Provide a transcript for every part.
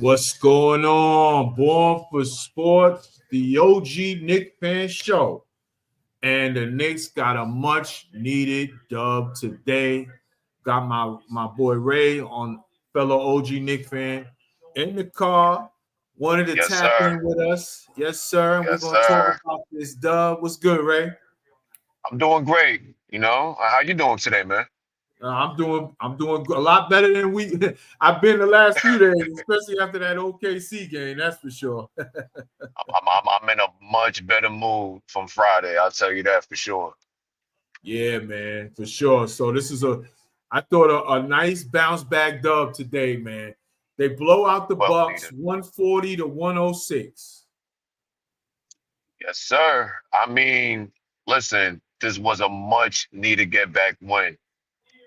What's going on? Born for Sports, the OG Knicks fan show. And the Knicks got a much needed dub today. Got my boy Ray on, fellow OG Knicks fan, in the car. Wanted to Yes, tap sir. in with us. Yes, sir. And we're Yes, going to talk sir. about this dub. What's good, Ray? I'm doing great. How you doing today, man? I'm doing a lot better than we. I've been the last few days, especially after that OKC game. That's for sure. I'm in a much better mood from Friday. I'll tell you that for sure. Yeah, man, for sure. So this is I thought a nice bounce back dub today, man. They blow out the Well Bucks needed. 140 to 106. Yes, sir. Listen, this was a much needed get back win.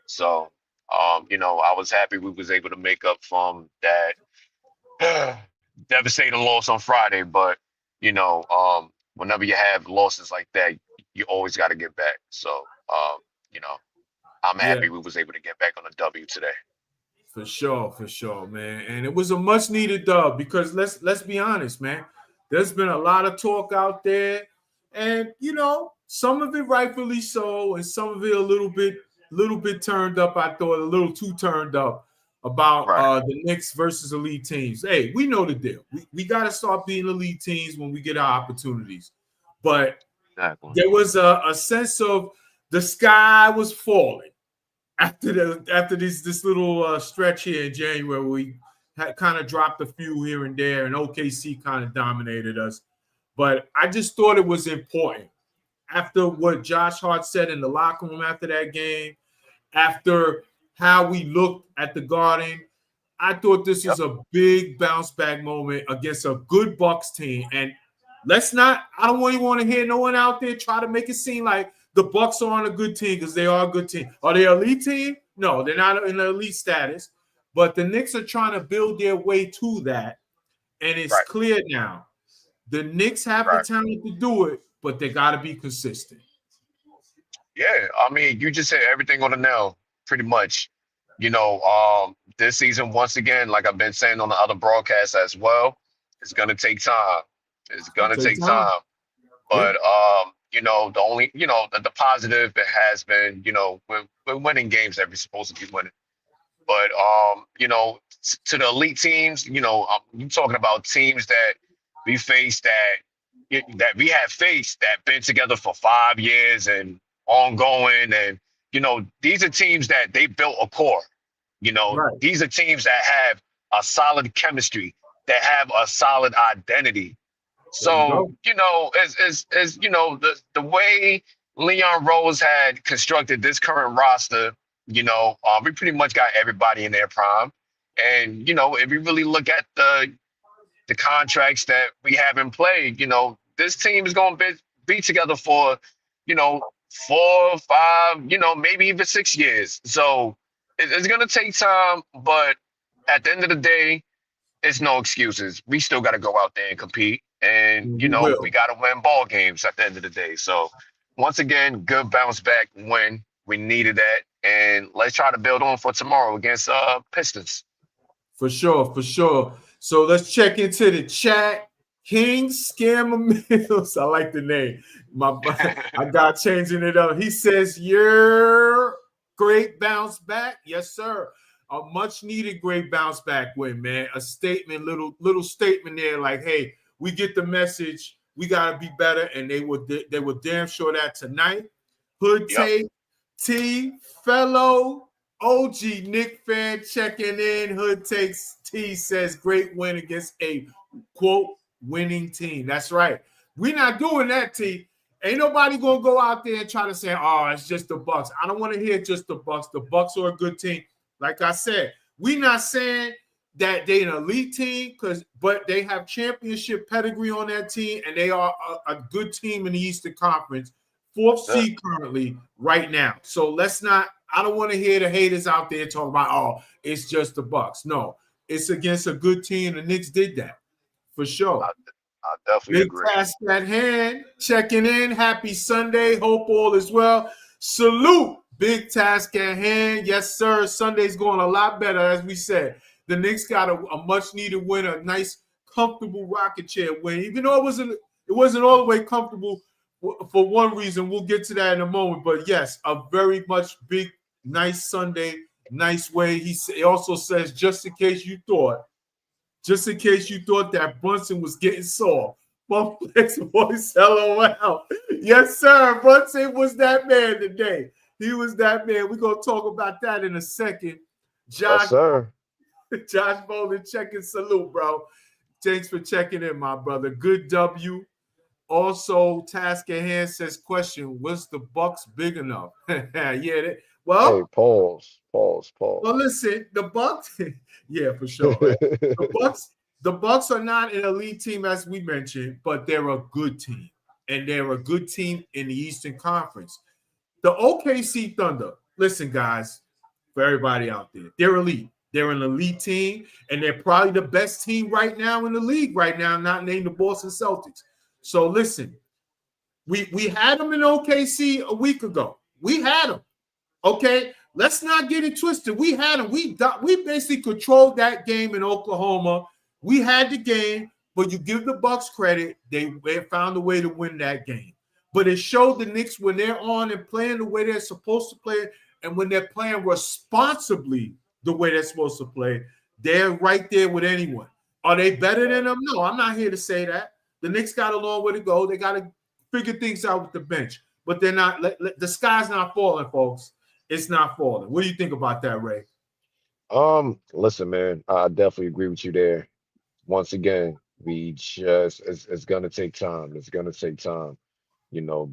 So, I was happy we was able to make up from that devastating loss on Friday. But whenever you have losses like that, you always got to get back. So, you know, I'm Yeah, happy we was able to get back on a W today. for sure, man. And it was a much needed dub because let's be honest, man. There's been a lot of talk out there, and some of it rightfully so, and some of it a little bit turned up. I thought a little too turned up about Right. the Knicks versus elite teams. Hey, we know the deal. We got to start being elite teams when we get our opportunities. But Exactly. there was a sense of the sky was falling after this little stretch here in January. We had kind of dropped a few here and there, and OKC kind of dominated us. But I just thought it was important after what Josh Hart said in the locker room after that game, after how we looked at the Garden. I thought this Yep. is a big bounce back moment against a good Bucks team. And let's not, I don't really want to hear no one out there try to make it seem like the Bucks aren't a good team, because they are a good team. Are they an elite team? No, they're not in the elite status. But the Knicks are trying to build their way to that. And it's Right. clear now. The Knicks have the Right. talent to do it, but they got to be consistent. Yeah. You just hit everything on the nail, pretty much. This season, once again, like I've been saying on the other broadcasts as well, it's gonna take time. It's It's going gonna to take take time. time. Yeah. But the only, the positive it has been, we're winning games that we're supposed to be winning. But to the elite teams, you talking about teams that we faced that we have faced that been together for 5 years and ongoing, and these are teams that they built a core. Right. These are teams that have a solid chemistry, that have a solid identity. There you So, go. as the way Leon Rose had constructed this current roster, we pretty much got everybody in their prime. And, if you really look at the contracts that we have in play, this team is going to be together for, 4, 5, maybe even 6 years. So it's going to take time, but at the end of the day, it's no excuses. We still got to go out there and compete, and And we we will. got to win ball games at the end of the day. So once again, good bounce back win. We needed that, and let's try to build on for tomorrow against Pistons. For sure, for sure. So let's check into the chat. King Scammer Mills. I like the name. I got changing it up. He says, "You're great bounce back." Yes, sir. A much needed great bounce back win, man. A statement, little statement there, like, hey, we get the message. We gotta be better. And they were damn sure that tonight. Hood Yep. tape, T, fellow OG Nick fan checking in. Hood takes T says great win against a quote winning team. That's right. We're not doing that, T. Ain't nobody gonna go out there and try to say, "Oh, it's just the Bucks." I don't want to hear just the Bucks. The Bucks are a good team. Like I said, we're not saying that they an elite team, but they have championship pedigree on that team, and they are a good team in the Eastern Conference, fourth Sir. seed currently right now. So let's not. I don't want to hear the haters out there talking about, "Oh, it's just the Bucks." No, it's against a good team. The Knicks did that for sure. I, I definitely Big agree. task at hand. Checking in. Happy Sunday. Hope all is well. Salute. Big task at hand. Yes, sir. Sunday's going a lot better, as we said. the Knicks got a much needed win, a nice, comfortable rocket chair win. Even though it wasn't all the way comfortable for one reason. We'll get to that in a moment. But yes, a very much big, nice Sunday, nice way. He also says, just in case you thought that Brunson was getting soft. Well, Flex voice, LOL. Yes, sir. Brunson was that man today. He was that man. We're going to talk about that in a second. Yes, sir. Josh Bowling, checking salute, bro. Thanks for checking in, my brother. Good W. Also, task at hand says, question, was the Bucks big enough? Yeah. Hey, Well, pause. listen, the Bucks, yeah, for sure, right? The Bucks are not an elite team, as we mentioned, but they're a good team. And they're a good team in the Eastern Conference. The OKC Thunder, listen, guys, for everybody out there, they're elite. They're an elite team, and they're probably the best team right now in the league right now, not named the Boston Celtics. So listen, we had them in OKC a week ago. We had them. Okay, let's not get it twisted. We had them. We basically controlled that game in Oklahoma. We had the game, but you give the Bucks credit. They found a way to win that game. But it showed the Knicks when they're on and playing the way they're supposed to play, and when they're playing responsibly the way they're supposed to play, they're right there with anyone. Are they better than them? No, I'm not here to say that. The Knicks got a long way to go. They got to figure things out with the bench, but they're not. The sky's not falling, folks. It's not falling. What do you think about that, Ray? Listen, man, I definitely agree with you there. Once again, it's gonna take time. It's gonna take time,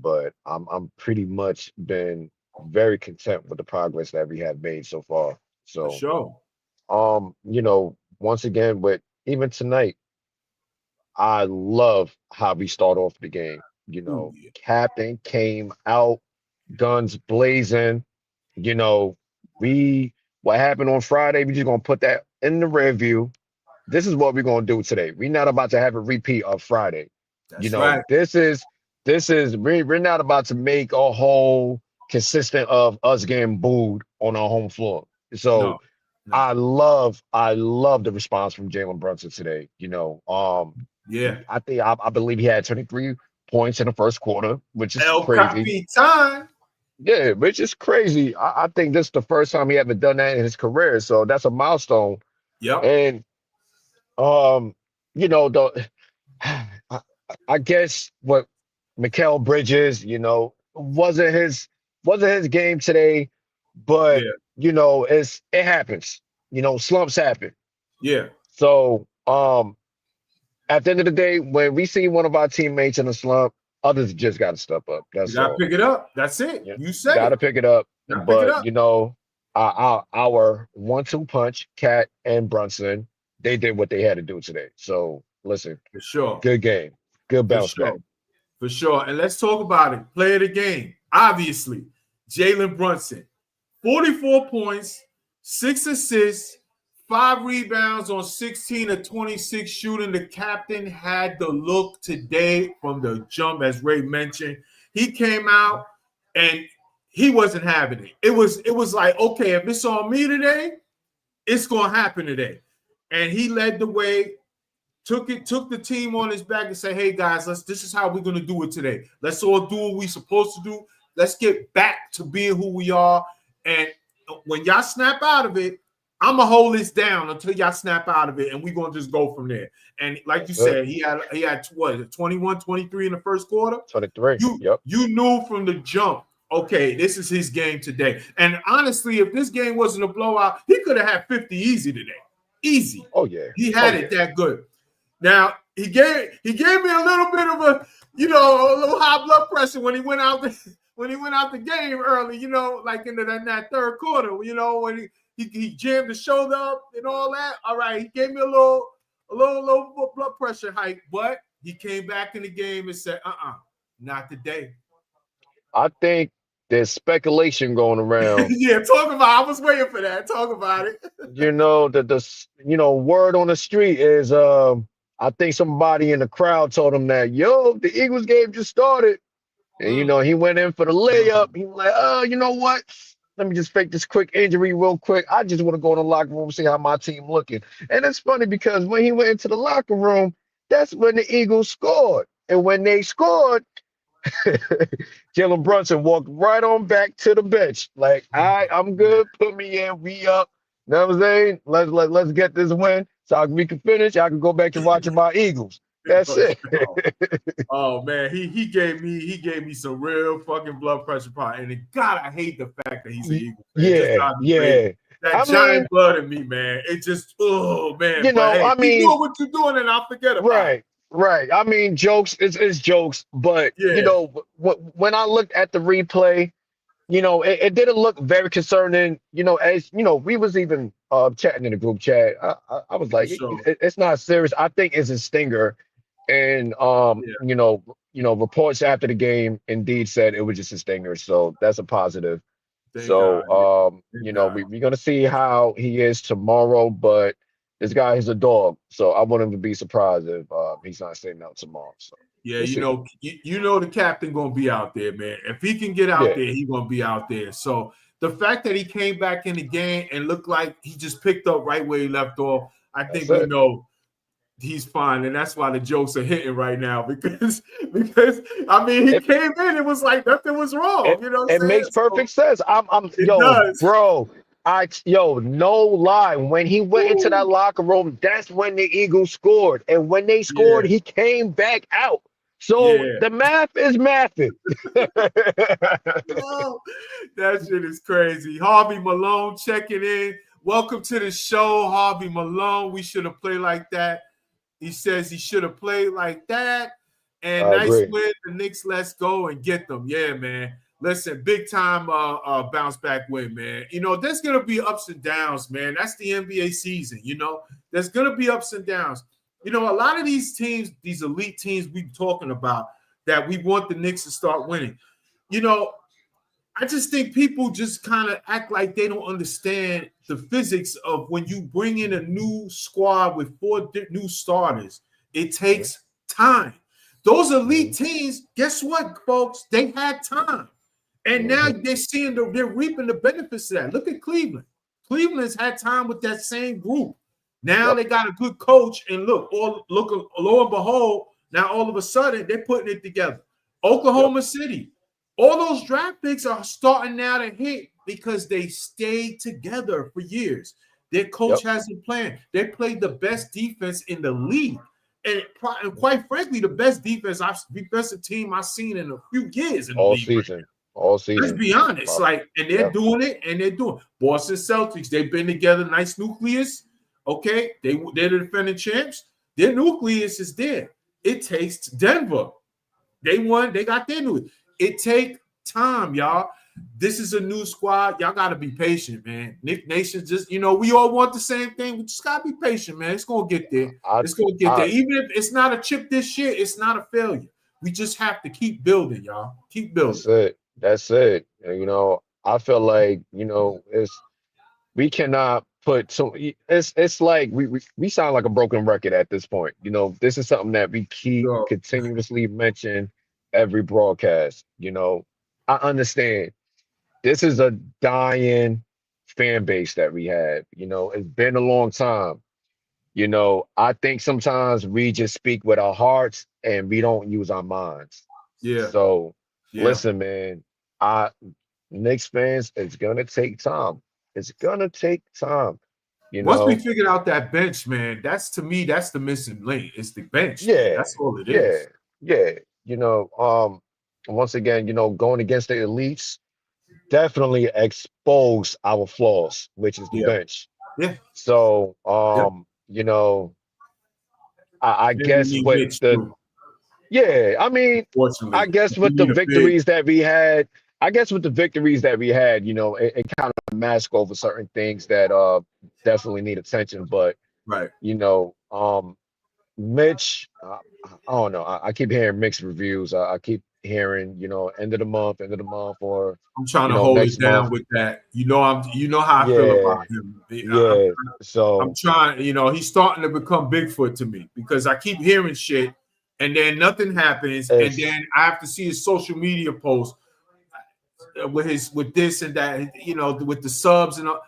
but I'm pretty much been very content with the progress that we have made so far. For So, sure. once again, but even tonight, I love how we start off the game. Ooh, yeah. Captain came out, guns blazing. You know, we what happened on Friday, we just gonna put that in the rear view. This is what we're gonna do today. We're not about to have a repeat of Friday. That's right. We're not about to make a whole consistent of us getting booed on our home floor. So No. I love the response from Jalen Brunson today. Yeah. I believe he had 23 points in the first quarter, which is El crazy. Capitan. Yeah, which is crazy. I think this is the first time he ever done that in his career, so that's a milestone. Yep. And the I, I guess what Mikal Bridges, wasn't his game today, but Yeah. it happens. Slumps happen. Yeah. So at the end of the day, when we see one of our teammates in a slump, others just got to step up. You That's gotta all. pick it up. That's it. Yeah, You said got to it. pick it up. You gotta pick it But up. our 1-2 punch, Cat and Brunson, they did what they had to do today. So listen, For sure. good game, good For bounce back. sure. For sure. And let's talk about it. Play of the game. Obviously, Jalen Brunson. 44 points, 6 assists, 5 rebounds on 16 of 26 shooting. The captain had the look today from the jump, as Ray mentioned. He came out and he wasn't having it. It was like, okay, if it's on me today, it's gonna happen today. And he led the way, took the team on his back and said, hey guys, this is how we're gonna do it today. Let's all do what we're supposed to do. Let's get back to being who we are. And when y'all snap out of it, I'm gonna hold this down until y'all snap out of it, and we're gonna just go from there. And like you said, he had what, 21, 23 in the first quarter. 23. Yep. You knew from the jump, okay, this is his game today. And honestly, if this game wasn't a blowout, he could have had 50 easy today. Easy. Oh yeah. He had it that good. Now he gave me a little bit of a little high blood pressure when he went out the game early, like in that third quarter, when he jammed the shoulder up and all that. All right, he gave me a little blood pressure hike, but he came back in the game and said, not today. I think there's speculation going around. Yeah, talk about it. I was waiting for that. Talk about it. The word on the street is I think somebody in the crowd told him that, the Eagles game just started. And he went in for the layup. He was like, you know what? let me just fake this quick injury real quick. I just want to go in the locker room and see how my team looking. And it's funny because when he went into the locker room, that's when the Eagles scored. And when they scored, Jalen Brunson walked right on back to the bench. Like, I'm good. Put me in. We up. You know what I'm saying? Let's get this win so we can finish. I can go back to watching my Eagles. That's it. Oh man, he gave me some real fucking blood pressure problem. And God, I hate the fact that he's an Eagle fan. Yeah. That giant blood in me, man. It just, oh man. You know, but hey, I mean, keep doing what you're doing, and I'll forget about it. Right. I mean, jokes is jokes, but you know, when I looked at the replay, you know, it didn't look very concerning. You know, as you know, we was even chatting in the group chat. I was like, it's not serious. I think it's a stinger, and you know, reports after the game indeed said it was just a stinger, so that's a positive. Thank so God. you know, we're gonna see how he is tomorrow, but this guy is a dog, so I want him to be surprised if he's not sitting out tomorrow. So yeah, you know the captain gonna be out there, man. If he can get out there, he's gonna be out there. So the fact that he came back in the game and looked like he just picked up right where he left off, I think we know he's fine, and that's why the jokes are hitting right now because I mean he came in, it was like nothing was wrong. You know what I'm saying? Makes perfect sense. Bro. No lie. When he went into that locker room, that's when the Eagles scored. And when they scored, he came back out. So the math is mathing. That shit is crazy. Harvey Malone checking in. Welcome to the show, Harvey Malone. We should have played like that. He says he should have played like that. And nice win. The Knicks, let's go and get them. Yeah, man. Listen, big time bounce back win, man. You know, there's going to be ups and downs, man. That's the NBA season, you know. There's going to be ups and downs. You know, a lot of these teams, these elite teams we're talking about that we want the Knicks to start winning. You know, I just think people just kind of act like they don't understand the physics of when you bring in a new squad with 4 new starters. It takes time. Those elite teams, guess what, folks? They had time. And now they're reaping the benefits of that. Look at Cleveland. Cleveland's had time with that same group. Now they got a good coach, and look, lo and behold, now all of a sudden they're putting it together. Oklahoma City, all those draft picks are starting now to hit because they stayed together for years. Their coach has a plan. They played the best defense in the league. And quite frankly, the best defensive team I've seen in a few years in the league. All season. Let's be honest. And they're doing it, and they're doing it. Boston Celtics, they've been together, nice nucleus. Okay, they're the defending champs. Their nucleus is there. It takes Denver. They won, they got their nucleus. It take time, y'all. This is a new squad. Y'all got to be patient, man. Nick Nation just, you know, we all want the same thing. We just got to be patient, man. It's going to get there. It's going to get there. Even if it's not a chip this year, it's not a failure. We just have to keep building, y'all. Keep building. That's it. You know, I feel like, you know, we cannot put so it's like we sound like a broken record at this point. You know, this is something that we keep continuously mention every broadcast. You know, I understand this is a dying fan base that we have. You know, it's been a long time. You know, I think sometimes we just speak with our hearts and we don't use our minds. So listen, man, Knicks fans, it's gonna take time. It's gonna take time. You know, once we figured out that bench, man, that's to me, that's the missing link. It's the bench. Man. That's all it is. You know, once again, you know, going against the elites definitely expose our flaws, which is the bench. So, you know, I guess with the I mean, I guess with the victories that we had, you know, it kind of mask over certain things that definitely need attention. But you know, Mitch, I don't know. I keep hearing mixed reviews. I keep hearing, you know, end of the month, or I'm trying to hold it down with that. You know how I feel about him. I'm trying, you know, he's starting to become Bigfoot to me because I keep hearing shit and then nothing happens, and then I have to see his social media post. with this and that, with the subs and all.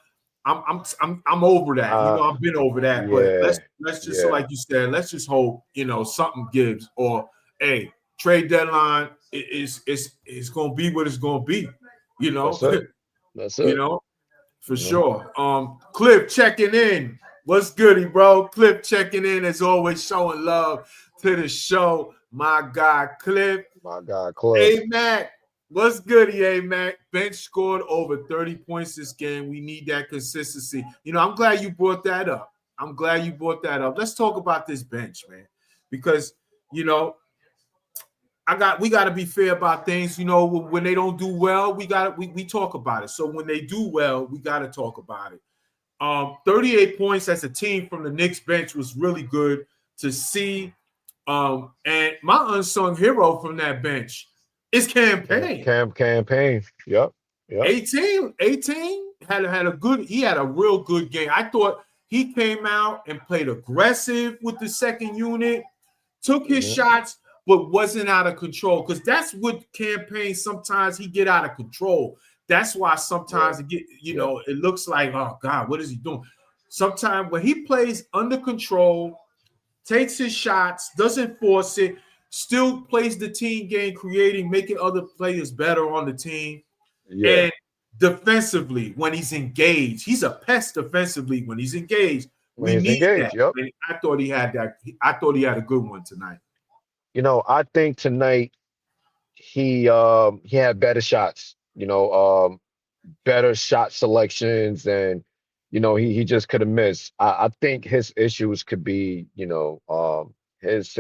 I'm over that. I've been over that. But Yeah, let's just, so yeah, like you said, let's just hope something gives, or hey, trade deadline is gonna be what it's gonna be. You know, that's it. That's you it. know, for You know, sure. Cliff checking in. What's goody, bro? Cliff checking in as always, showing love to the show. My guy, Cliff. my God, Cliff. Hey, Mac. What's goody, hey, Mac? Bench scored over 30 points this game. We need that consistency. I'm glad you brought that up. Let's talk about this bench, man, because you know we got to be fair about things. When they don't do well, we talk about it. So when they do well, we got to talk about it. 38 points as a team from the Knicks bench was really good to see. And my unsung hero from that bench is Campaign. Campaign. Yep. 18 had a real good game. I thought he came out and played aggressive with the second unit, took his shots, but wasn't out of control. Because that's what Campaign, sometimes he get out of control. That's why sometimes it looks like, oh God, what is he doing? Sometimes when he plays under control, takes his shots, doesn't force it, still plays the team game, creating, making other players better on the team. Yeah. And defensively, when he's engaged, he's a pest defensively when he's engaged. We need that. Yep. I thought he had that. I thought he had a good one tonight. I think tonight he had better shots, better shot selections, and he just could have missed. I think his issues could be, his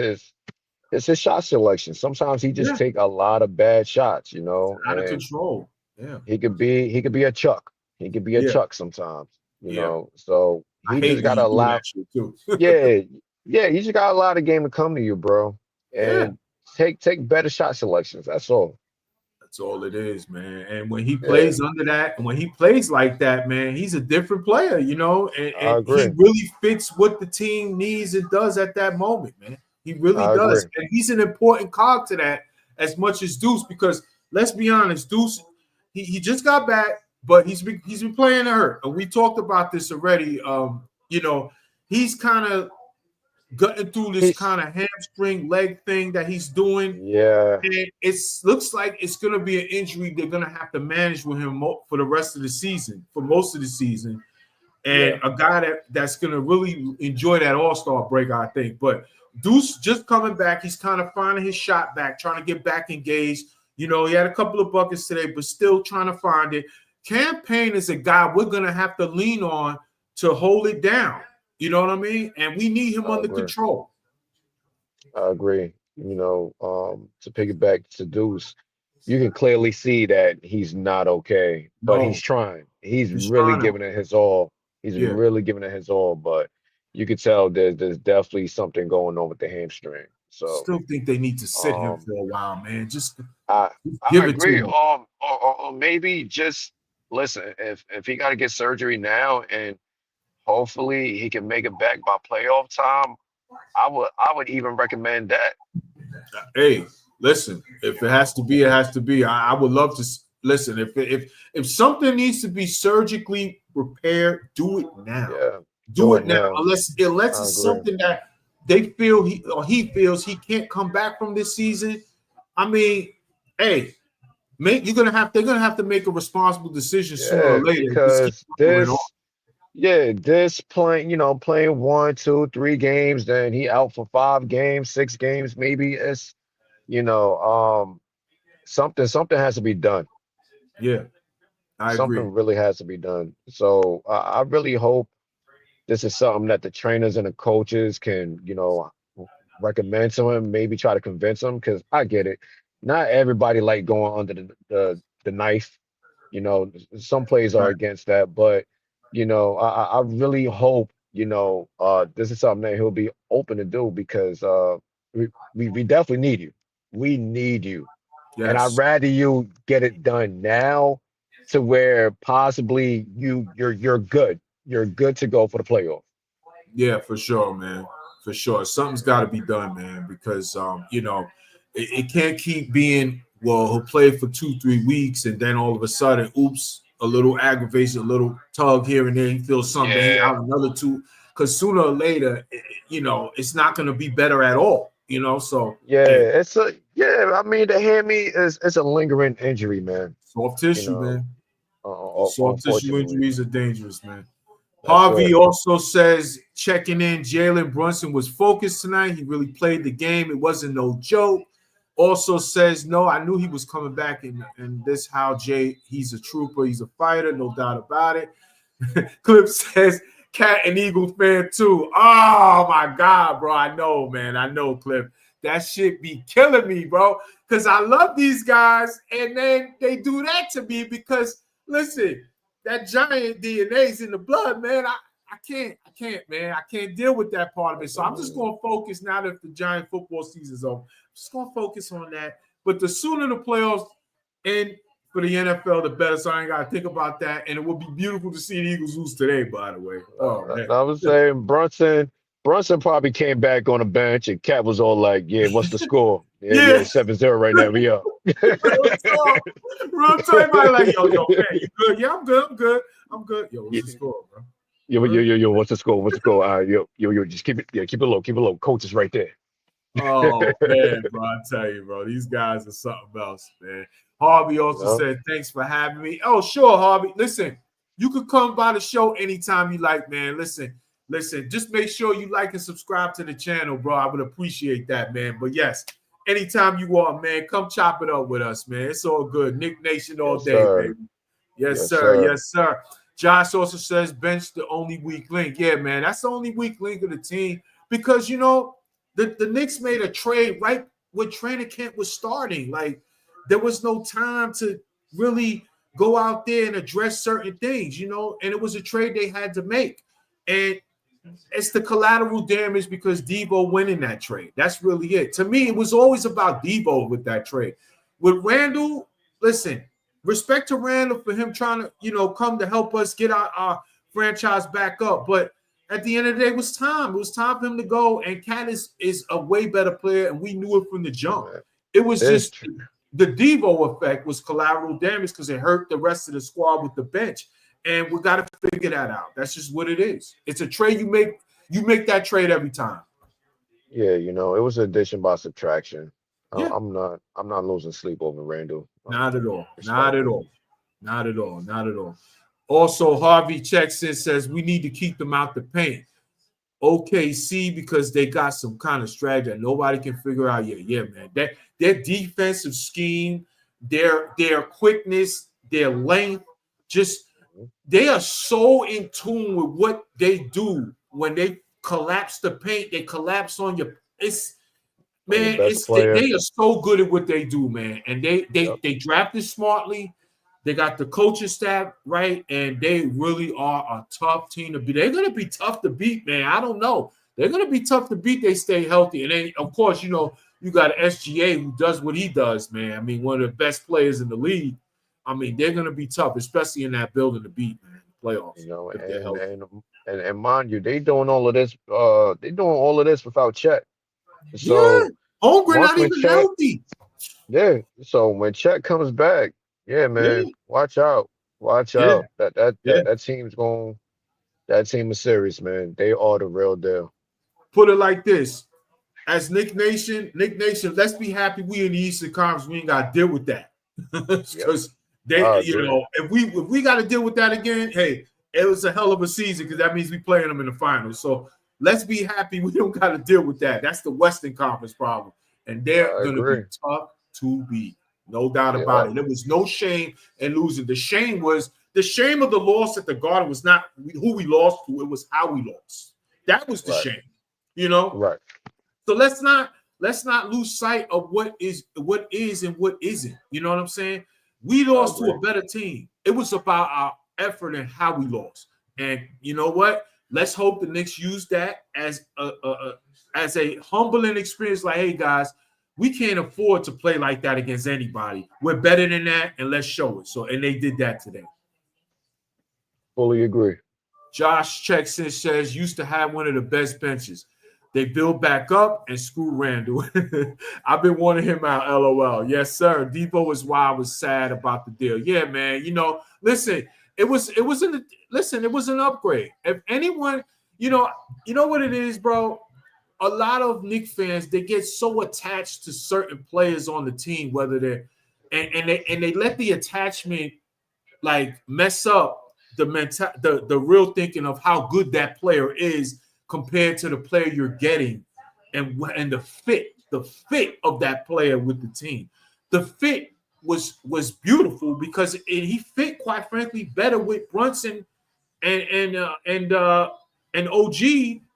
shot selection. Sometimes he just take a lot of bad shots, Out of and control. Yeah. he could be a Chuck. He could be a Chuck sometimes, So he just got to allow. Too. Yeah, you just got to allow the game to come to you, bro, and take better shot selections. That's all. That's all it is, man. And when he plays under that, and when he plays like that, man, he's a different player, and he really fits what the team needs and does at that moment, man. He really does. And he's an important cog to that as much as Deuce, because let's be honest, Deuce, he just got back, but he's been playing hurt. And we talked about this already. He's kind of gutting through this kind of hamstring leg thing that he's doing. Yeah. And it looks like it's going to be an injury they're going to have to manage with him for the rest of the season, for most of the season. And a guy that's going to really enjoy that All-Star break, I think. But Deuce just coming back. He's kind of finding his shot back, trying to get back engaged. He had a couple of buckets today, but still trying to find it. Campaign is a guy we're going to have to lean on to hold it down. You know what I mean? And we need him under control. I agree. To piggyback to Deuce, you can clearly see that he's not okay, but he's trying. He's really giving it his all. He's really giving it his all, but you could tell there's definitely something going on with the hamstring. So still think they need to sit him for a while, man. I give agree. it to him. Or maybe just listen. If he got to get surgery now, and hopefully he can make it back by playoff time, I would even recommend that. Hey, listen, if it has to be, it has to be. I would love to listen. If something needs to be surgically repaired, do it now. Yeah, do it now. Unless it's something that they feel he feels he can't come back from this season. I mean, hey, they're gonna have to make a responsible decision sooner or later. Because this playing 1, 2, 3 games, then he out for 5 games, 6 games, maybe. It's something has to be done. Yeah, I agree. Something really has to be done. So I really hope this is something that the trainers and the coaches can recommend to him, maybe try to convince him, because I get it. Not everybody like going under the knife. Some players are against that, but I really hope this is something that he'll be open to do, because we definitely need you. We need you. Yes. And I'd rather you get it done now, to where possibly you're good. You're good to go for the playoff. Yeah, for sure, man. For sure. Something's got to be done, man, because it can't keep being well, he'll play for 2-3 weeks, and then all of a sudden, oops, a little aggravation, a little tug here and there. He feels something. He Yeah. out another 2. Because sooner or later, it's not going to be better at all. So Yeah, hey, I mean, the hammy is a lingering injury, man. soft You tissue, know, man. Soft tissue unfortunately, injuries are dangerous, man. that's Harvey right. also says, checking in, Jalen Brunson was focused tonight. He really played the game. It wasn't no joke. Also says, no, I knew he was coming back. And this how Jay, he's a trooper. He's a fighter, no doubt about it. Clip says, Cat and Eagle fan too. Oh, my God, bro. I know, man. I know, Clip. That shit be killing me, bro. Because I love these guys. And then they do that to me because, listen, that giant DNA's in the blood, man. I can't, man. I can't deal with that part of it. So I'm just going to focus now that the Giant football season's over. I'm just going to focus on that. But the sooner the playoffs end for the NFL, the better. So I ain't got to think about that. And it would be beautiful to see the Eagles lose today, by the way. Oh, man. I was saying Brunson probably came back on the bench, and Cat was all like, "Yeah, what's the score? Yeah, 7-0 right now. We up." Real talk, everybody like, yo, man, you good? Yeah, I'm good. Yo, what's the score, bro? Yo, what's the score? What's the score? Yo, just keep it low. Coach is right there. Oh, man, bro, I tell you, bro, these guys are something else, man. Harvey also said, thanks for having me. Oh, sure, Harvey. Listen, you could come by the show anytime you like, man. Listen, just make sure you like and subscribe to the channel, bro. I would appreciate that, man. But yes, anytime you want, man, come chop it up with us, man. It's all good. Nick Nation all day, sir. baby. Yes, sir. Yes, sir. Josh also says, bench the only weak link. Yeah, man, that's the only weak link of the team because, the Knicks made a trade right when training camp was starting. Like, there was no time to really go out there and address certain things, and it was a trade they had to make. And it's the collateral damage because Debo winning that trade. That's really it. To me, it was always about Debo with that trade. With Randall, listen, respect to Randall for him trying to, come to help us get our franchise back up. But at the end of the day, it was time. It was time for him to go. And Cat is a way better player, and we knew it from the jump. It was just the Devo effect was collateral damage because it hurt the rest of the squad with the bench. And we got to figure that out. That's just what it is. It's a trade you make. You make that trade every time. Yeah, it was addition by subtraction. Yeah. I'm not losing sleep over Randall. Not at all. Not at all. Not at all. Not at all. Also, Harvey checks in, says we need to keep them out the paint. OKC, because they got some kind of strategy that nobody can figure out yet. Yeah, man. Their defensive scheme, their quickness, their length, just they are so in tune with what they do when they collapse the paint. They collapse on your. They are so good at what they do, man. And they drafted smartly. They got the coaching staff right, and they really are a tough team to beat. They're going to be tough to beat, man. I don't know. They're going to be tough to beat. They stay healthy. And then, of course, you got SGA who does what he does, man. I mean, one of the best players in the league. I mean, they're going to be tough, especially in that building to beat, man. Playoffs. And mind you, they doing all of this. They doing all of this without Chet. So Holmgren not even healthy. Yeah. So when Chet comes back. Yeah, man. Yeah. Watch out. That team is serious, man. They are the real deal. Put it like this. As Nick Nation, let's be happy we in the Eastern Conference. We ain't got to deal with that. Because if we got to deal with that again, hey, it was a hell of a season because that means we playing them in the finals. So let's be happy we don't got to deal with that. That's the Western Conference problem. And they're going to be tough to beat. No doubt about it. There was no shame in losing. The shame of the loss at the Garden was not who we lost to. It was how we lost. That was the shame, Right. So let's not lose sight of what is and what isn't. You know what I'm saying? We lost to a better team. It was about our effort and how we lost. And you know what? Let's hope the Knicks use that as a humbling experience. Like, hey guys, we can't afford to play like that against anybody. We're better than that, and let's show it. And they did that today. Fully agree. Josh checks in, says, used to have one of the best benches. They build back up and screw Randall. I've been wanting him out, LOL. Yes, sir. Debo is why I was sad about the deal. Yeah, man. Listen, it was an upgrade. If anyone, you know what it is, bro. A lot of Knicks fans, they get so attached to certain players on the team, whether they're and they let the attachment like mess up the real thinking of how good that player is compared to the player you're getting, and the fit of that player with the team. The fit was beautiful because he fit, quite frankly, better with Brunson and OG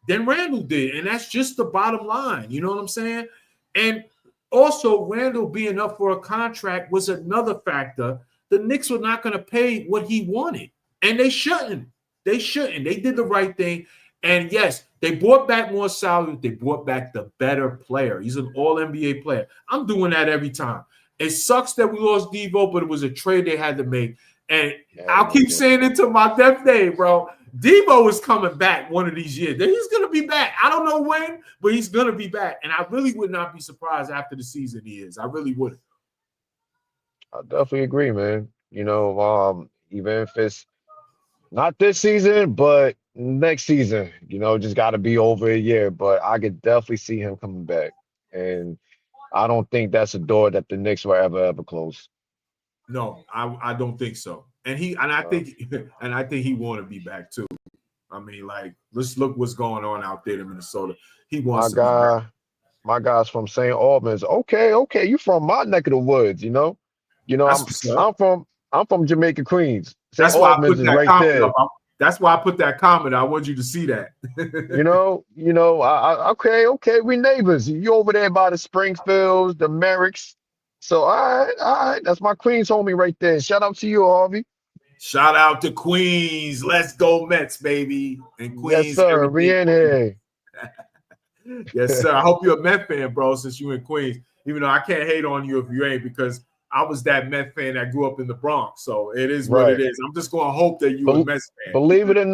than Randall did, and that's just the bottom line. You know what I'm saying? And also, Randall being up for a contract was another factor. The Knicks were not going to pay what he wanted, and they shouldn't. They shouldn't. They did the right thing. And yes, they brought back more salary. They brought back the better player. He's an all-NBA player. I'm doing that every time. It sucks that we lost Devo, but it was a trade they had to make. And I'll keep saying it to my death day, bro. Devo is coming back one of these years. He's going to be back. I don't know when, but he's going to be back. And I really would not be surprised after the season he is. I really wouldn't. I definitely agree, man. Even if it's not this season, but next season, just got to be over a year. But I could definitely see him coming back. And I don't think that's a door that the Knicks will ever close. No, I don't think so. And I think he want to be back too. I mean, like, let's look what's going on out there in Minnesota. He wants to be back. My guy's from St. Albans. Okay, you from my neck of the woods, I'm from Jamaica, Queens. That's why I put that comment up. That's why I put that comment. I want you to see that. Okay, we neighbors. You over there by the Springfields, the Merricks. So all right, that's my Queens homie right there. Shout out to you, Harvey. Shout out to Queens. Let's go Mets, baby. And Queens. Yes, sir. We in here. Yes, sir. I hope you're a Met fan, bro, since you in Queens. Even though I can't hate on you if you ain't, because I was that Met fan that grew up in the Bronx. So it is what it is. I'm just going to hope that you're a Mets fan. Believe it or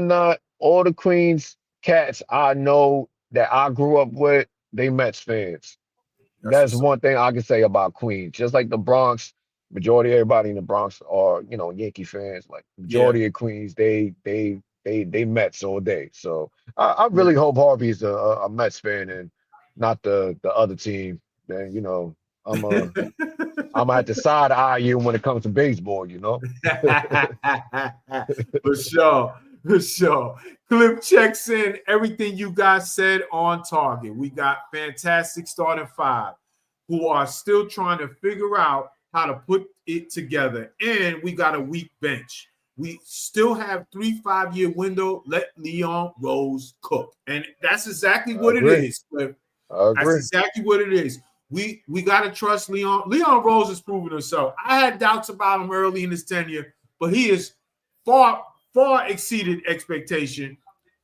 not, all the Queens cats I know that I grew up with, they Mets fans. That's one thing I can say about Queens. Just like the Bronx, majority of everybody in the Bronx are, Yankee fans. Like majority of Queens, they Mets all day. So I really hope Harvey's a Mets fan and not the other team. Man, I'm gonna have to side eye you when it comes to baseball. For sure. Clip checks in everything you guys said on target. We got fantastic starting five who are still trying to figure out how to put it together. And we got a weak bench. We still have 3 5-year window. Let Leon Rose cook. And that's exactly what it is. That's exactly what it is. We got to trust Leon. Leon Rose has proven himself. I had doubts about him early in his tenure, but he is far exceeded expectation.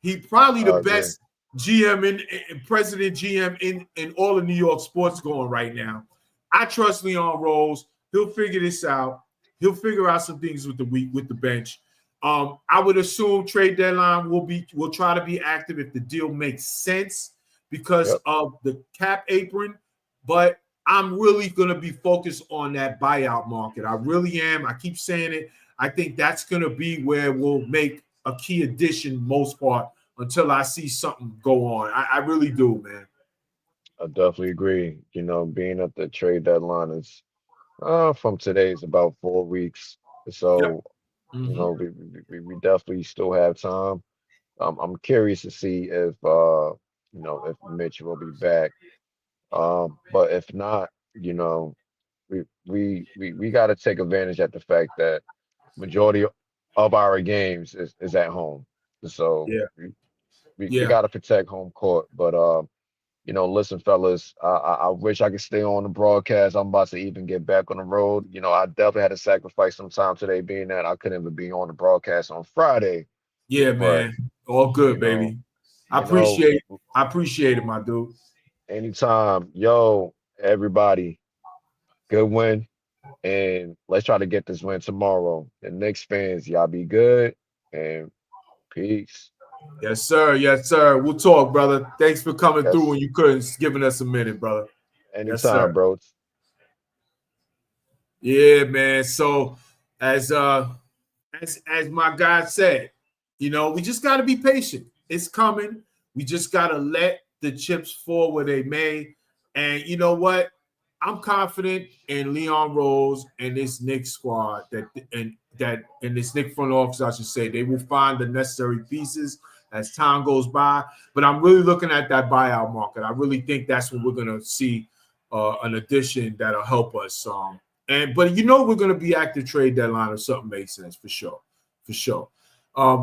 He probably the best GM and president GM in all of New York sports going right now. I trust Leon Rose. He'll figure this out. He'll figure out some things with the bench. I would assume trade deadline will try to be active if the deal makes sense because of the cap apron. But I'm really going to be focused on that buyout market. I really am. I keep saying it. I think that's going to be where we'll make a key addition most part until I see something go on. I really do, man. I definitely agree. Being at the trade deadline is from today is about 4 weeks. So, we definitely still have time. I'm curious to see if if Mitch will be back. But if not, we got to take advantage at the fact that majority of our games is at home. So we got to protect home court. But listen, fellas, I wish I could stay on the broadcast. I'm about to even get back on the road. I definitely had to sacrifice some time today, being that I couldn't even be on the broadcast on Friday. Yeah, man. All good, baby. I appreciate it, my dude. Anytime. Everybody, good win. And let's try to get this win tomorrow. The Knicks fans, y'all be good and peace. Yes, sir. Yes, sir. We'll talk, brother. Thanks for coming through Yes. when you couldn't, giving us a minute, brother. Yes, Anytime, sir. bro. Yeah, man. So as my guy said, we just got to be patient. It's coming. We just got to let the chips fall where they may. And you know what? I'm confident in Leon Rose and this Knicks squad and this Knicks front office, I should say, they will find the necessary pieces as time goes by. But I'm really looking at that buyout market. I really think that's when we're gonna see an addition that'll help us. But we're gonna be active trade deadline if something makes sense for sure, for sure.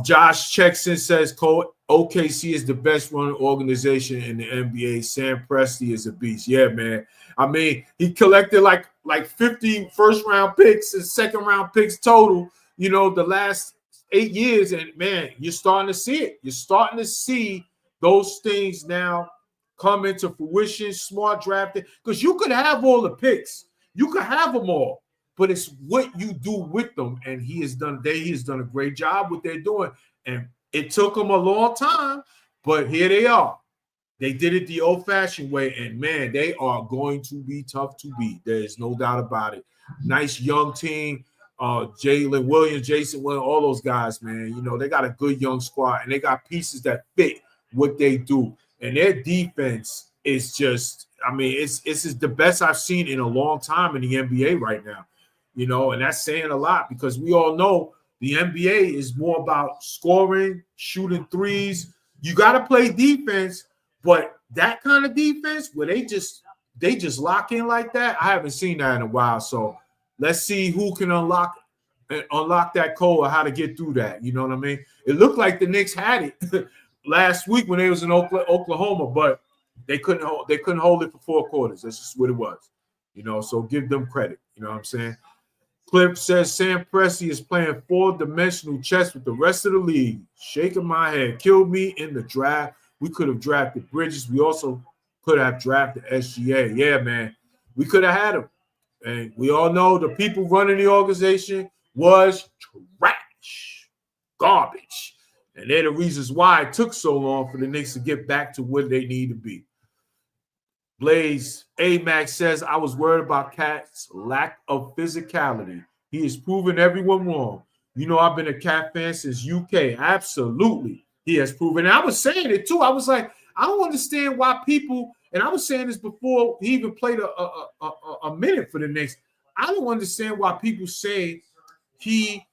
Josh checks in, says OKC is the best run organization in the NBA. Sam Presti is a beast. Yeah, man. I mean, he collected like 50 first-round picks and second-round picks total, the last 8 years. And, man, you're starting to see it. You're starting to see those things now come into fruition, smart drafting. Because you could have all the picks. You could have them all. But it's what you do with them, and he has done a great job what they're doing. And it took them a long time, but here they are. They did it the old-fashioned way, and man, they are going to be tough to beat. There is no doubt about it. Nice young team. Jalen Williams, Jason Williams, all those guys, man. They got a good young squad, and they got pieces that fit what they do. And their defense is just, it's the best I've seen in a long time in the NBA right now. And that's saying a lot because we all know the NBA is more about scoring, shooting threes. You got to play defense, but that kind of defense where they just lock in like that, I haven't seen that in a while. So let's see who can unlock that code or how to get through that. You know what I mean? It looked like the Knicks had it last week when they was in Oklahoma, but they couldn't hold it for 4 quarters. That's just what it was. So give them credit. You know what I'm saying? Clip says Sam Presti is playing 4-dimensional chess with the rest of the league. Shaking my head. Killed me in the draft. We could have drafted Bridges. We also could have drafted SGA. Yeah, man. We could have had him. And we all know the people running the organization was trash. Garbage. And they're the reasons why it took so long for the Knicks to get back to where they need to be. Blaze Max says, I was worried about Cat's lack of physicality. He has proven everyone wrong. I've been a Cat fan since UK. Absolutely. He has proven. And I was saying it too. I was like, I don't understand why people, and I was saying this before he even played a minute for the Knicks. I don't understand why people say he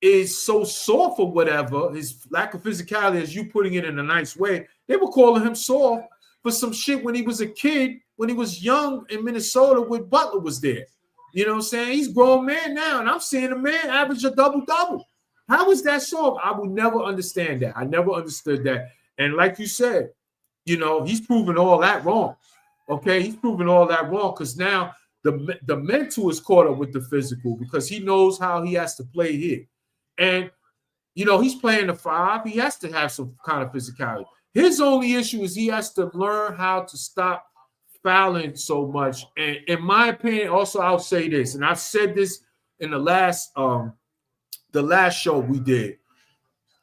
is so soft or whatever, his lack of physicality, as you putting it in a nice way. They were calling him soft for some shit when he was a kid, when he was young in Minnesota when Butler was there. You know what I'm saying? He's a grown man now, and I'm seeing a man average a double-double. How is that soft? I will never understand that. I never understood that. And like you said, he's proven all that wrong. Okay? He's proven all that wrong because now the mental is caught up with the physical because he knows how he has to play here. And, he's playing the 5. He has to have some kind of physicality. His only issue is he has to learn how to stop fouling so much. And in my opinion, also I'll say this, and I've said this in the last show we did.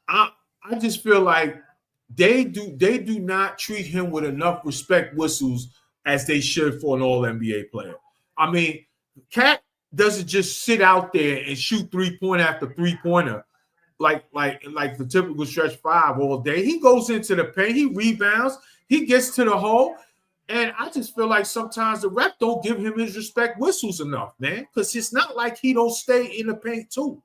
I just feel like they do not treat him with enough respect whistles as they should for an all-NBA player. I mean, Cat doesn't just sit out there and shoot 3-pointer after 3-pointer. Like the typical stretch 5 all day. He goes into the paint, he rebounds, he gets to the hole, and I just feel like sometimes the rep don't give him his respect whistles enough, man, because it's not like he don't stay in the paint too.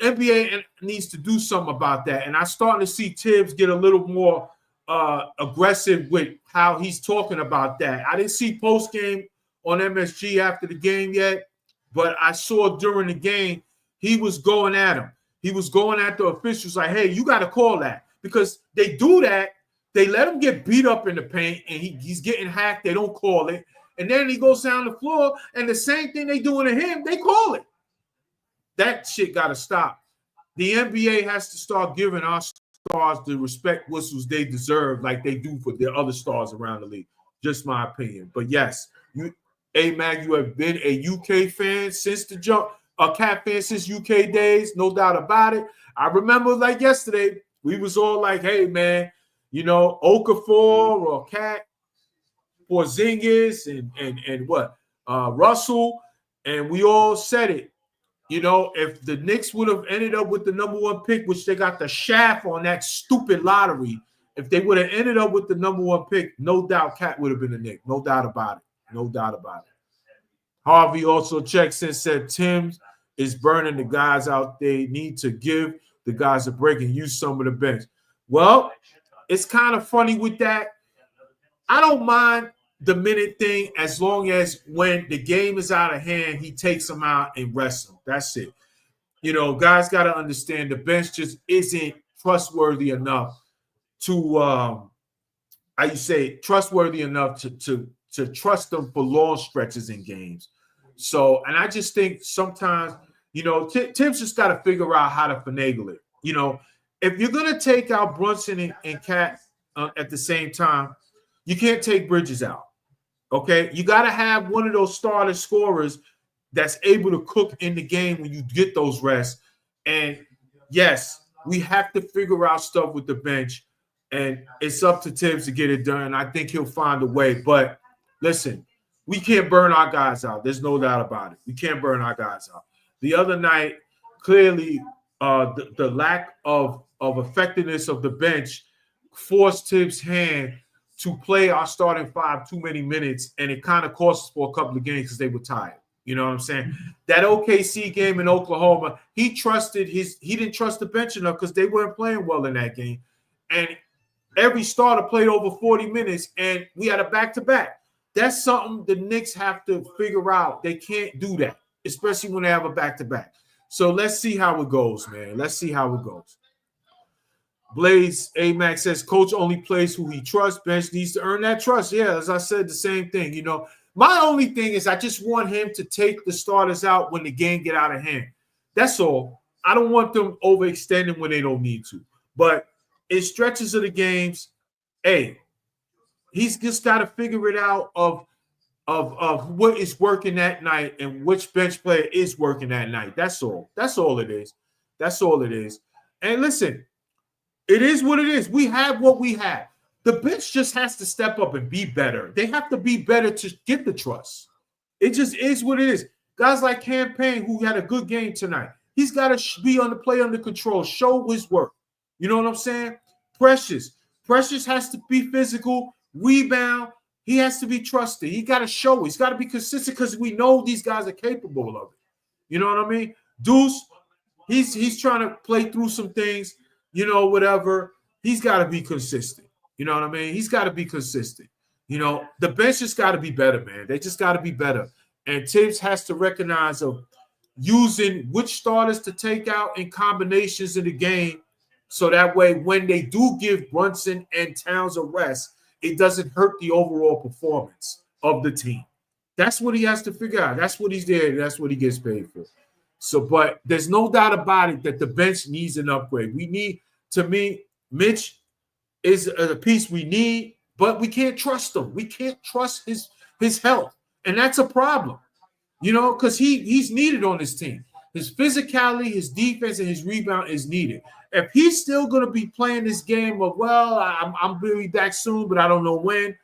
NBA needs to do something about that, and I'm starting to see Tibbs get a little more aggressive with how he's talking about that. I didn't see postgame on MSG after the game yet, but I saw during the game he was going at him. He was going at the officials like, hey, you got to call that. Because they do that. They let him get beat up in the paint, and he's getting hacked. They don't call it. And then he goes down the floor, and the same thing they doing to him, they call it. That shit got to stop. The NBA has to start giving our stars the respect whistles they deserve like they do for their other stars around the league. Just my opinion. But yes, A-Mag, you have been a UK fan since the jump. A Cat fan since UK days, no doubt about it. I remember like yesterday, We was all like, hey, man, Okafor or Cat, Porzingis, and what? Russell, and we all said it. If the Knicks would have ended up with the number 1 pick, which they got the shaft on that stupid lottery, if they would have ended up with the number 1 pick, no doubt Cat would have been a Knick. No doubt about it. No doubt about it. Harvey also checks in, said Tim is burning the guys out. They need to give the guys a break and use some of the bench. Well, it's kind of funny with that. I don't mind the minute thing as long as when the game is out of hand, he takes them out and rests them. That's it. Guys got to understand the bench just isn't trustworthy enough to trustworthy enough to trust them for long stretches in games. So, and I just think sometimes, Tim's just got to figure out how to finagle it. If you're going to take out Brunson and Cat at the same time, you can't take Bridges out. Okay, you got to have one of those starter scorers that's able to cook in the game when you get those rests. And yes, we have to figure out stuff with the bench, and it's up to Tibbs to get it done. I think he'll find a way. But listen, we can't burn our guys out. There's no doubt about it. We can't burn our guys out. The other night, clearly, the lack of effectiveness of the bench forced Tibbs' hand to play our starting 5 too many minutes, and it kind of cost us for a couple of games because they were tired. You know what I'm saying? That OKC game in Oklahoma, he didn't trust the bench enough because they weren't playing well in that game. And every starter played over 40 minutes, and we had a back-to-back. That's something the Knicks have to figure out. They can't do that, especially when they have a back-to-back. So let's see how it goes, man. Let's see how it goes. Blaze Amax says, Coach only plays who he trusts. Bench needs to earn that trust. Yeah, as I said, the same thing. My only thing is I just want him to take the starters out when the game get out of hand. That's all. I don't want them overextending when they don't need to. But in stretches of the games, hey, he's just got to figure it out of what is working that night and which bench player is working that night. That's all. That's all it is. That's all it is. And listen, it is what it is. We have what we have. The bench just has to step up and be better. They have to be better to get the trust. It just is what it is. Guys like Campaign, who had a good game tonight, he's got to be on the play under control, show his work. You know what I'm saying? Precious has to be physical, rebound. He has to be trusted. He got to show. He's got to be consistent because we know these guys are capable of it. You know what I mean? Deuce, he's trying to play through some things. Whatever. He's got to be consistent. You know what I mean? He's got to be consistent. The bench just got to be better, man. They just got to be better. And Tibbs has to recognize of using which starters to take out in combinations in the game so that way when they do give Brunson and Towns a rest, it doesn't hurt the overall performance of the team. That's what he has to figure out. That's what he's there. That's what he gets paid for. So, but there's no doubt about it that the bench needs an upgrade. We need, to me, Mitch is a piece we need, but we can't trust him. We can't trust his health. And that's a problem, because he's needed on this team. His physicality, his defense, and his rebound is needed. If he's still going to be playing this game of, I'm really back soon, but I don't know when,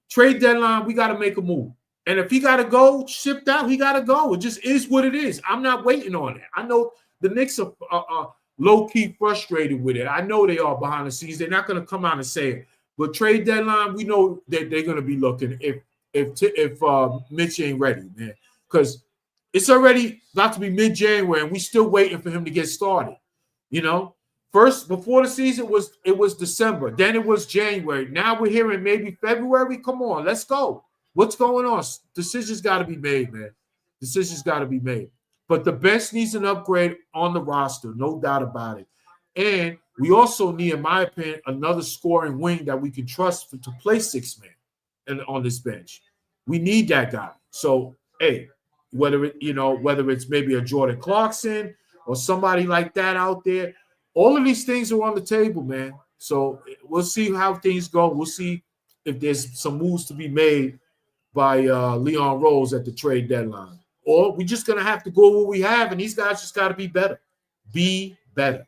trade deadline, we got to make a move. And if he got to go, shipped out, he got to go. It just is what it is. I'm not waiting on it. I know the Knicks are low-key frustrated with it. I know they are behind the scenes. They're not going to come out and say it. But trade deadline, we know that they're going to be looking if Mitch ain't ready, man. Because it's already about to be mid-January, and we still waiting for him to get started. First, before the season, it was December. Then it was January. Now we're hearing maybe February. Come on, let's go. What's going on? Decisions got to be made, man. Decisions got to be made. But the bench needs an upgrade on the roster, no doubt about it. And we also need, in my opinion, another scoring wing that we can trust to play 6-man on this bench. We need that guy. So, hey, whether it's maybe a Jordan Clarkson or somebody like that out there, all of these things are on the table, man. So we'll see how things go. We'll see if there's some moves to be made by Leon Rose at the trade deadline. Or we're just going to have to go what we have, and these guys just got to be better. Be better.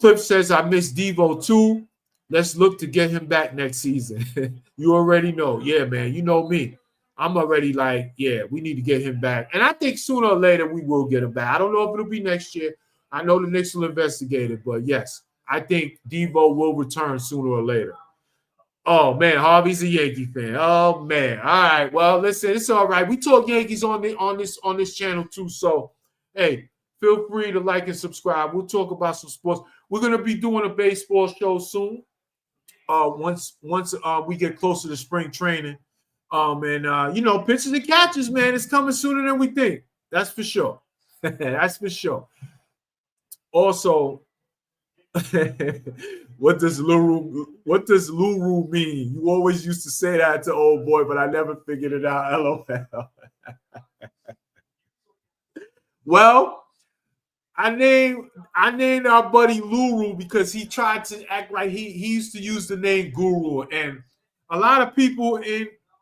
Cliff says, I miss Devo too. Let's look to get him back next season. You already know. Yeah, man. You know me. I'm already like, yeah, we need to get him back. And I think sooner or later we will get him back. I don't know if it'll be next year. I know the Knicks will investigate it, but yes, I think Devo will return sooner or later. Oh man, Harvey's a Yankee fan. Oh man. All right. Well, listen, it's all right. We talk Yankees on this channel too. So, hey, feel free to like and subscribe. We'll talk about some sports. We're gonna be doing a baseball show soon. Once we get closer to spring training. And pitchers and catchers, man, it's coming sooner than we think. That's for sure. That's for sure. Also, what does Luru mean? You always used to say that to old boy, but I never figured it out. LOL. Well, I named our buddy Luru because he tried to act like he used to use the name Guru, and a lot of people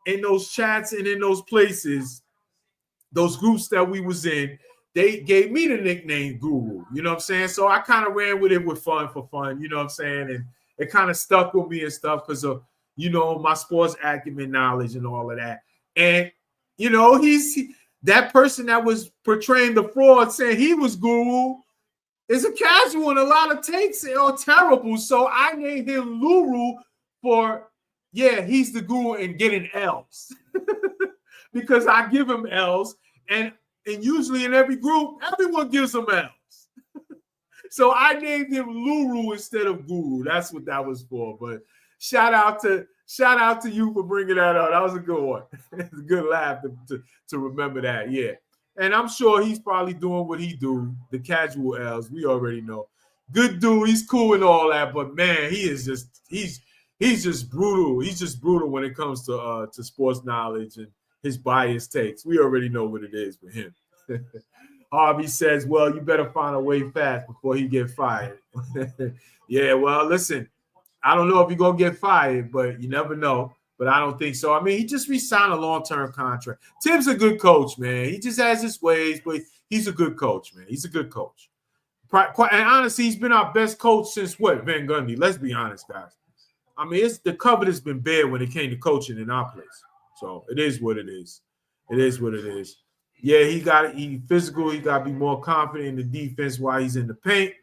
in those chats and in those places, those groups that we was in, they gave me the nickname Guru. You know what I'm saying? So I kind of ran with it for fun. You know what I'm saying? And it kind of stuck with me and stuff because of, my sports acumen knowledge and all of that. And, that person that was portraying the fraud saying he was Guru is a casual, and a lot of takes are terrible. So I named him Luru for, he's the Guru and getting L's because I give him L's. And usually in every group, everyone gives him L's. So I named him Luru instead of Guru. That's what that was for. But shout out to you for bringing that up. That was a good one. It's a good laugh to remember that. Yeah. And I'm sure he's probably doing what he do, the casual L's. We already know. Good dude. He's cool and all that. But, man, he's just brutal. He's just brutal when it comes to sports knowledge and his bias takes. We already know what it is with him. Harvey says, well, you better find a way fast before he get fired. Yeah, well, listen, I don't know if he's going to get fired, but you never know. But I don't think so. I mean, he just re-signed a long-term contract. Tim's a good coach, man. He just has his ways, but he's a good coach, man. He's a good coach. And honestly, he's been our best coach since what? Van Gundy. Let's be honest, guys. I mean, the cupboard has been bare when it came to coaching in our place. So it is what it is. It is what it is. Yeah, he physical. He got to be more confident in the defense while he's in the paint.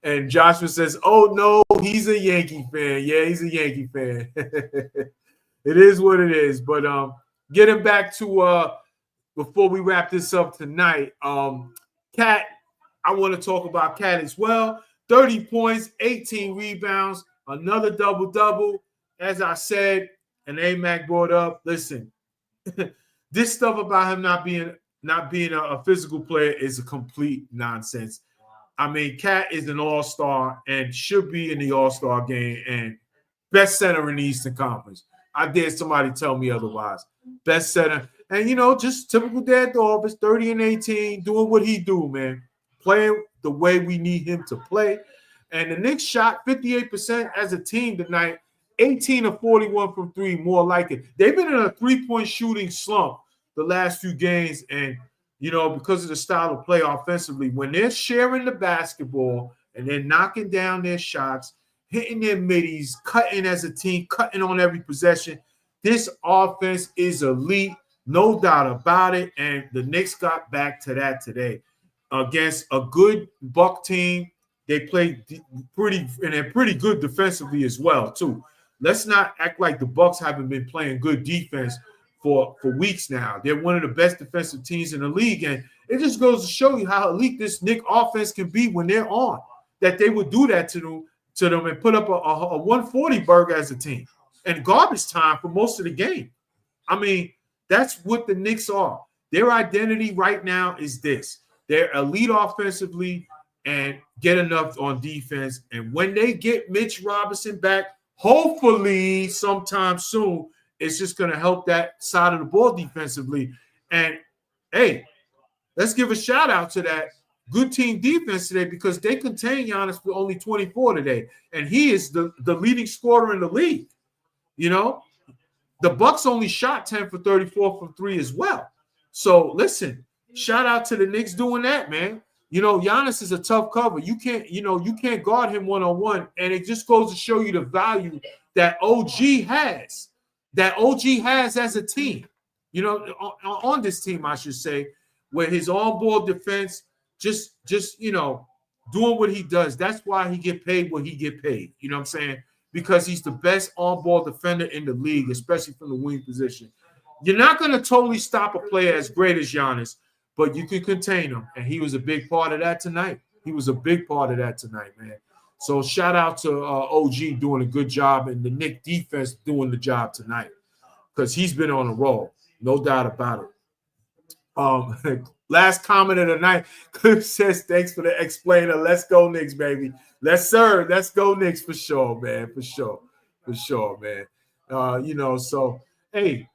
And Joshua says, oh, no, he's a Yankee fan. Yeah, he's a Yankee fan. It is what it is. But getting back to before we wrap this up tonight, Cat, I want to talk about Cat as well. 30 points, 18 rebounds, another double-double. As I said, and AMAC brought up, listen, this stuff about him not being a physical player is a complete nonsense. I mean, Cat is an all-star and should be in the all-star game and best center in the Eastern Conference. I dare somebody tell me otherwise. Best center. And, just typical dad dog, 30 and 18, doing what he do, man. Playing the way we need him to play. And the Knicks shot 58% as a team tonight, 18 of 41 from three, more like it. They've been in a three-point shooting slump the last few games, and because of the style of play offensively, when they're sharing the basketball and they're knocking down their shots, hitting their middies, cutting as a team, cutting on every possession, this offense is elite, no doubt about it. And the Knicks got back to that today against a good Buck team. They played they're pretty good defensively as well, too. Let's not act like the Bucks haven't been playing good defense for weeks now. They're one of the best defensive teams in the league, and it just goes to show you how elite this Knicks offense can be when they're on, that they would do that to them and put up a 140 burger as a team and garbage time for most of the game. I mean, that's what the Knicks are. Their identity right now is this. They're elite offensively and get enough on defense, and when they get Mitch Robinson back, hopefully sometime soon, it's just going to help that side of the ball defensively. And, hey, let's give a shout-out to that good team defense today because they contained Giannis for only 24 today, and he is the leading scorer in the league. The Bucks only shot 10 for 34 from three as well. So, listen, shout-out to the Knicks doing that, man. Giannis is a tough cover. You can't guard him one-on-one, and it just goes to show you the value that OG has. That OG has as a team. On this team, I should say, where his on-ball defense just doing what he does. That's why he get paid what he get paid. You know what I'm saying? Because he's the best on-ball defender in the league, especially from the wing position. You're not going to totally stop a player as great as Giannis, but you can contain him, and he was a big part of that tonight. Man. So shout out to OG doing a good job, and the Knicks defense doing the job tonight because he's been on a roll, no doubt about it. Last comment of the night, Cliff says, thanks for the explainer. Let's go Knicks, baby. Let's go Knicks for sure, man. For sure, man. So, hey,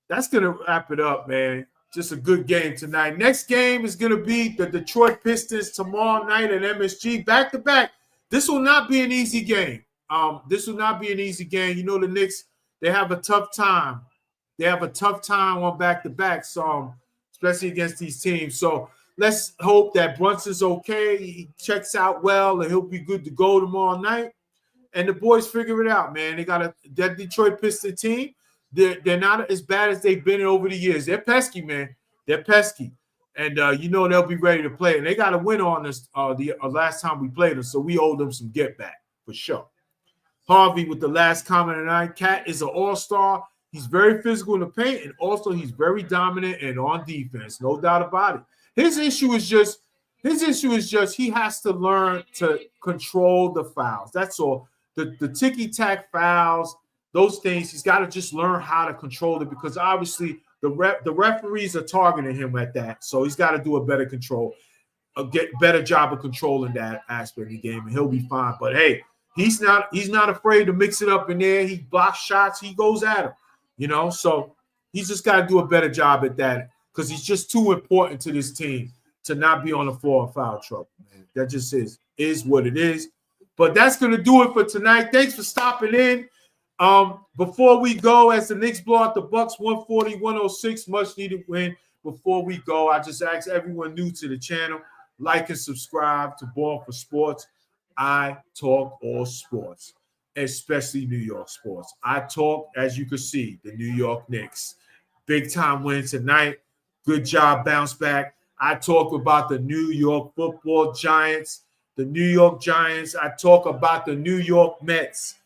that's going to wrap it up, man. Just a good game tonight. Next game is going to be the Detroit Pistons tomorrow night at MSG. Back-to-back. This will not be an easy game. The Knicks, they have a tough time. On back-to-back, so especially against these teams. So let's hope that Brunson's okay. He checks out well, and he'll be good to go tomorrow night. And the boys figure it out, man. They got that Detroit Pistons team. They're not as bad as they've been over the years. They're pesky, man. They're pesky. And, they'll be ready to play. And they got a win on us the last time we played them, so we owe them some get back for sure. Harvey with the last comment tonight. Cat is an all-star. He's very physical in the paint, and also he's very dominant and on defense. No doubt about it. His issue is just he has to learn to control the fouls. That's all. The ticky-tack fouls, those things, he's got to just learn how to control it because obviously the referees are targeting him at that. So he's got to do a better better job of controlling that aspect of the game, and he'll be fine. But hey, he's not afraid to mix it up in there. He blocks shots. He goes at him. So he's just got to do a better job at that because he's just too important to this team to not be on the floor of foul trouble, man. That just is what it is. But that's going to do it for tonight. Thanks for stopping in. Before we go, as the Knicks blow out the Bucks 140-106, much needed win. Before we go, I just ask everyone new to the channel, like and subscribe to Born for Sports. I talk all sports, especially New York sports. I talk, as you can see, the New York Knicks. Big time win tonight. Good job, bounce back. I talk about the New York football Giants, the New York Giants. I talk about the New York Mets.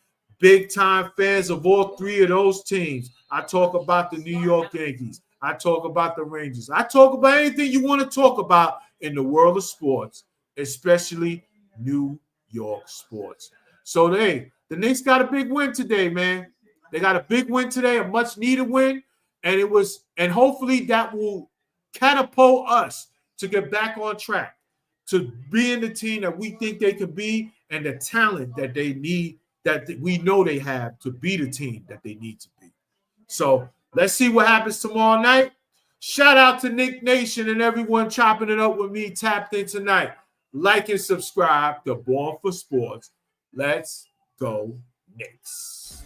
Big time fans of all three of those teams. I talk about the New York Yankees. I talk about the Rangers. I talk about anything you want to talk about in the world of sports, especially New York sports. So the Knicks got a big win today, man. They got a big win today, a much needed win, and hopefully that will catapult us to get back on track, to being the team that we think they could be and the talent that they need, that we know they have to be the team that they need to be. So let's see what happens tomorrow night. Shout out to Knick Nation and everyone chopping it up with me, tapped in tonight. Like and subscribe to Born for Sports. Let's go Knicks.